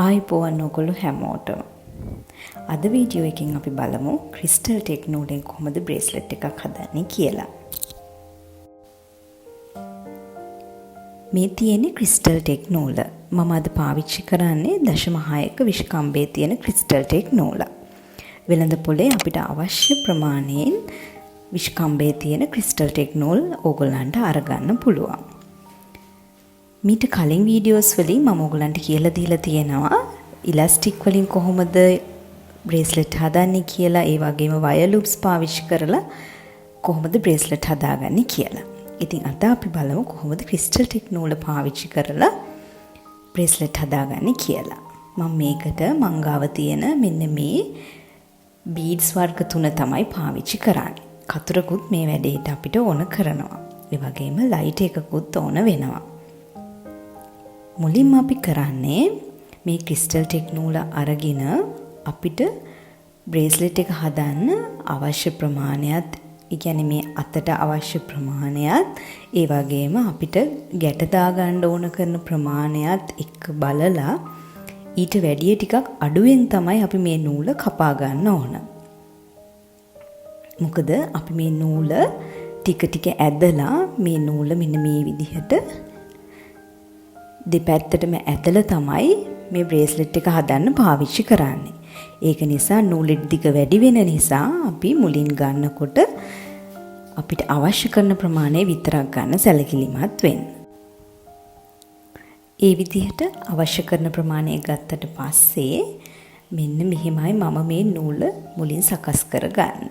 ආයිබෝවන් ඔයගොල්ලෝ හැමෝටම. අද වීඩියෝ එකෙන් අපි බලමු ක්‍රිස්ටල් ටෙක් නූලෙන් කොහොමද බ්‍රේස්ලට් එකක් හදන්නේ කියලා. මේ තියෙන්නේ ක්‍රිස්ටල් ටෙක් නූල. මම අද පාවිච්චි කරන්නේ 0.6ක විෂ්කම්භයේ තියෙන ක්‍රිස්ටල් ටෙක් නූල. වෙළඳ පොලේ අපිට අවශ්‍ය ප්‍රමාණයෙන් විෂ්කම්භයේ තියෙන ක්‍රිස්ටල් ටෙක් නූල් ඕගොල්ලන්ට අරගන්න පුළුවන්. මීට කලින් වීඩියෝස් වලින් මම ඔයගලන්ට කියලා දීලා තියෙනවා ඉලාස්ටික් වලින් කොහොමද බ්‍රේස්ලට් හදන්නේ කියලා, ඒ වගේම වයර් ලූප්ස් පාවිච්චි කරලා කොහොමද බ්‍රේස්ලට් හදාගන්නේ කියලා. ඉතින් අද අපි බලමු කොහොමද ක්‍රිස්ටල් ටෙක් නූල පාවිච්චි කරලා බ්‍රේස්ලට් හදාගන්නේ කියලා. මම මේකට මංගාව තියෙන මෙන්න මේ බීඩ්ස් වර්ග 3 තමයි පාවිච්චි කරන්නේ. කතුරකුත් මේ වැඩේට අපිට ඕන කරනවා. ඒ වගේම ලයිට් එකකුත් ඕන වෙනවා. මුලින්ම අපි කරන්නේ මේ ක්‍රිස්ටල් ටෙක් නූල අරගෙන අපිට බ්‍රේස්ලට් එක හදන්න අවශ්‍ය ප්‍රමාණයත්, ඒ කියන්නේ මේ අතට අවශ්‍ය ප්‍රමාණයත්, ඒ වගේම අපිට ගැට දාගන්න ඕන කරන ප්‍රමාණයත් එක්ක බලලා ඊට වැඩිය ටිකක් අඩුවෙන් තමයි අපි මේ නූල කපා ගන්න ඕන. මොකද අපි මේ නූල ටික ටික ඇදලා මේ නූල මෙන්න මේ විදිහට දෙපැත්තටම ඇදලා තමයි මේ බ්‍රේස්ලට් එක හදන්න පාවිච්චි කරන්නේ. ඒක නිසා නූලෙ දිග වැඩි වෙන නිසා අපි මුලින් ගන්නකොට අපිට අවශ්‍ය කරන ප්‍රමාණය විතරක් ගන්න සැලකිලිමත් වෙන්න. ඒ විදිහට අවශ්‍ය කරන ප්‍රමාණය ගත්තට පස්සේ මෙන්න මෙහෙමයි මම මේ නූල මුලින් සකස් කරගන්නේ.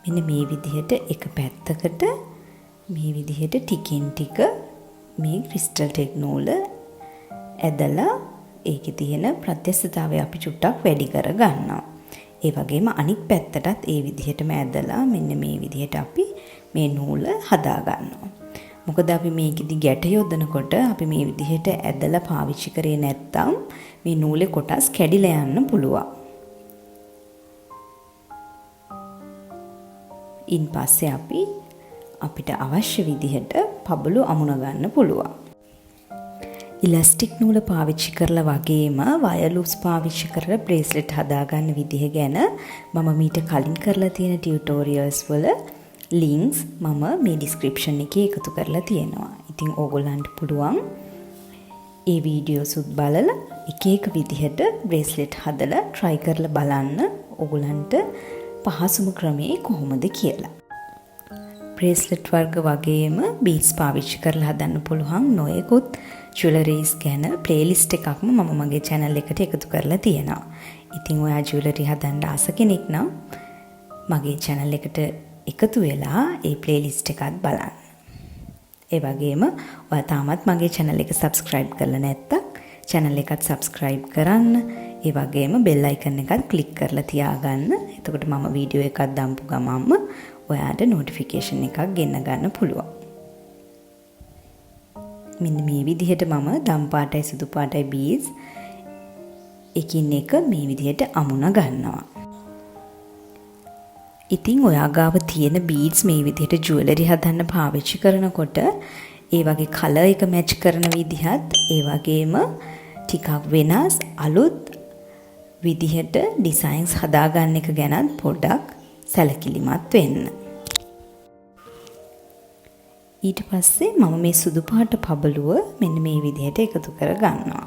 මෙන්න මේ විදිහට එක පැත්තකට මේ විදිහට ටිකින් ටික මේ ක්‍රිස්ටල් ටෙක් නූල ඇදලා ඒකේ තියෙන ප්‍රත්‍යස්ථතාවය අපි චුට්ටක් වැඩි කර ගන්නවා. ඒ වගේම අනිත් පැත්තටත් ඒ විදිහටම ඇදලා මෙන්න මේ විදිහට අපි මේ නූල හදා ගන්නවා. මොකද අපි මේකෙදි ගැට යොදනකොට අපි මේ විදිහට ඇදලා පාවිච්චි කරේ නැත්නම් මේ නූලේ කොටස් කැඩිලා යන්න පුළුවන්. ඉන් පස්සේ අපිට අවශ්‍ය විදිහට පබළු අමුණ ගන්න පුළුවන්. ඉලාස්ටික් නූල පාවිච්චි කරලා වගේම වයර් ලූප්ස් පාවිච්චි කරලා බ්‍රේස්ලට් හදාගන්න විදිහ ගැන මම මීට කලින් කරලා තියෙන ටියුටෝරියල්ස් වල ලින්ක්ස් මම මේ ඩිස්ක්‍රිප්ෂන් එකේ එකතු කරලා තියෙනවා. ඉතින් ඕගොල්ලන්ට පුළුවන් ඒ වීඩියෝස් උත් බලලා එක එක විදිහට බ්‍රේස්ලට් හදලා try කරලා බලන්න ඕගොල්ලන්ට පහසුම ක්‍රමේ කොහොමද කියලා. බ්‍රේස්ලට් වර්ග වගේම බීඩ්ස් පාවිච්චි කරලා හදන්න පුළුවන් නොයෙකුත් ජුවලරීස් ගැන ප්ලේලිස්ට් එකක්ම මම මගේ channel එකට එකතු කරලා තියෙනවා. ඉතින් ඔයා ජුවලරි හදන්න ආස කෙනෙක් නම් මගේ channel එකට එකතු වෙලා ඒ ප්ලේලිස්ට් එකත් බලන්න. ඒ වගේම ඔයා තාමත් මගේ channel එක subscribe කරලා නැත්නම් channel එකත් subscribe කරන්න. ඒ වගේම bell icon එකත් click කරලා තියාගන්න. එතකොට මම වීඩියෝ එකක් දාපු ගමන්ම ඔයාට notification එකක් ගෙන්න ගන්න පුළුවන්. මෙන්න මේ විදිහට මම දම් පාටයි සුදු පාටයි බීඩ්ස් එකින් එක මේ විදිහට අමුණ ගන්නවා. ඉතින් ඔයා ගාව තියෙන බීඩ්ස් මේ විදිහට ජුවලරි හදන්න පාවිච්චි කරනකොට ඒ වගේ කලර් එක මැච් කරන විදිහත්, ඒ වගේම ටිකක් වෙනස් අලුත් විදිහට ඩිසයින්ස් හදාගන්න එක ගැනත් පොඩ්ඩක් සැලකිලිමත් වෙන්න. ඊට පස්සේ මම මේ සුදු පාට පබළුව මෙන්න මේ විදිහට එකතු කර ගන්නවා.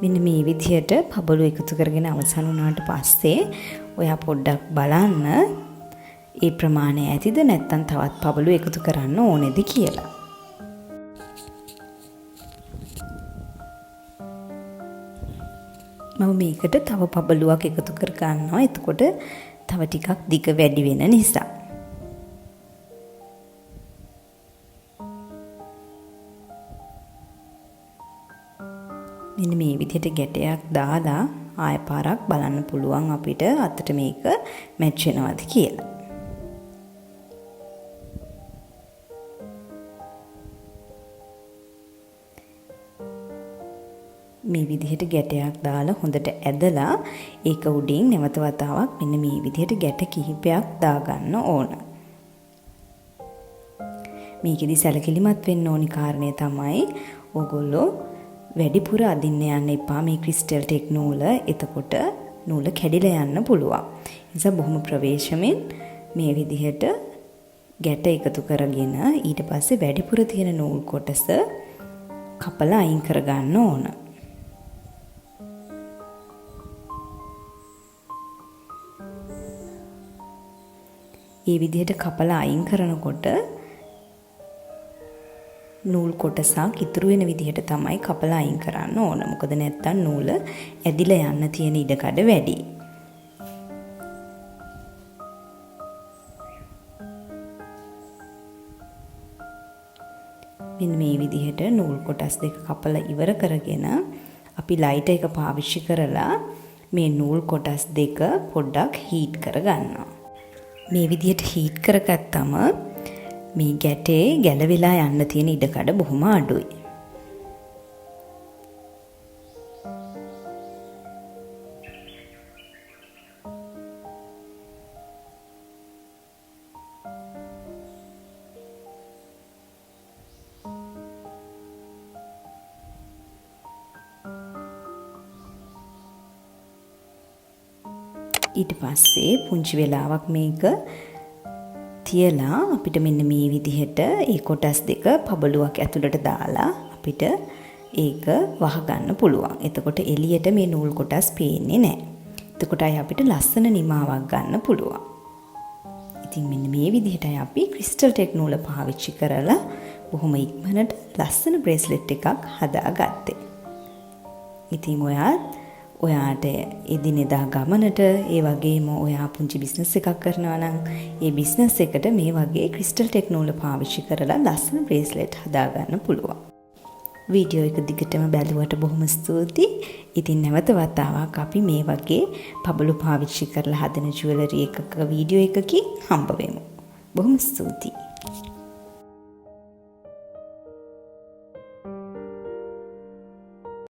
මෙන්න මේ විදිහට පබළු එකතු කරගෙන අවසන් වුණාට පස්සේ ඔයා පොඩ්ඩක් බලන්න ඒ ප්‍රමාණය ඇතිද නැත්නම් තවත් පබළු එකතු කරන්න ඕනේද කියලා. මම මේකට තව පබළුවක් එකතු කර ගන්නවා. එතකොට තව ටිකක් දිග වැඩි වෙන නිසා. මෙන්න මේ විදිහට ගැටයක් දාලා ආය පාරක් බලන්න පුළුවන් අපිට අතට මේක මැච් වෙනවද කියලා. මේ විදිහට ගැටයක් දාලා හොඳට ඇදලා ඒක උඩින් නැවත වතාවක් මෙන්න මේ විදිහට ගැට කිහිපයක් දාගන්න ඕන. මේකෙදි සැලකිලිමත් වෙන්න ඕනි කාරණේ තමයි ඕගොල්ලෝ වැඩිපුර අදින්න යන්න එපා මේ ක්‍රිස්ටල් ටෙක් නූල. එතකොට නූල කැඩිලා යන්න පුළුවන්. ඒ නිසා බොහොම ප්‍රවේශමෙන් මේ විදිහට ගැට එකතු කරගෙන ඊට පස්සේ වැඩිපුර තියෙන නූල් කොටස කපලා අයින් කරගන්න ඕන. මේ විදිහට කපලා අයින් කරනකොට නූල් කොටසක් ඉතුරු වෙන විදිහට තමයි කපලා අයින් කරන්න ඕන. මොකද නැත්තම් නූල ඇදිලා යන්න තියෙන ඉඩකඩ වැඩි. මෙන්න මේ විදිහට නූල් කොටස් දෙක කපලා ඉවර කරගෙන අපි ලයිටර් එක පාවිච්චි කරලා මේ නූල් කොටස් දෙක පොඩ්ඩක් හීට් කරගන්නවා. මේ විදිහට හීට් කරගත්තම මේ ගැටේ ගැලවිලා යන්න තියෙන ඉඩකඩ බොහොම අඩුයි. ඊට පස්සේ පුංචි වෙලාවක් මේක තියලා අපිට මෙන්න මේ විදිහට ඒ කොටස් දෙක පබළුවක් ඇතුළට දාලා අපිට ඒක වහගන්න පුළුවන්. එතකොට එළියට මේ නූල් කොටස් පේන්නේ නැහැ. එතකොටයි අපිට ලස්සන නිමාවක් ගන්න පුළුවන්. ඉතින් මෙන්න මේ විදිහටයි අපි ක්‍රිස්ටල් ටෙක් නූල පාවිච්චි කරලා බොහොම ඉක්මනට ලස්සන බ්‍රේස්ලට් එකක් හදාගත්තේ. ඉතින් ඔයාට එදිනෙදා ගමනට ඒ වගේම ඔයා පුංචි බිස්නස් එකක් කරනවා නම් ඒ බිස්නස් එකට මේ වගේ ක්‍රිස්ටල් ටෙක් නූල පාවිච්චි කරලා ලස්සන බ්‍රේස්ලට් හදාගන්න පුළුවන්. වීඩියෝ එක දිගටම බැලුවට බොහොම ස්තුතියි. ඉතින් නැවත වතාවක් අපි මේ වගේ පබළු පාවිච්චි කරලා හදන ජුවලරි එකක වීඩියෝ එකකින් හම්බ වෙමු. බොහොම ස්තුතියි.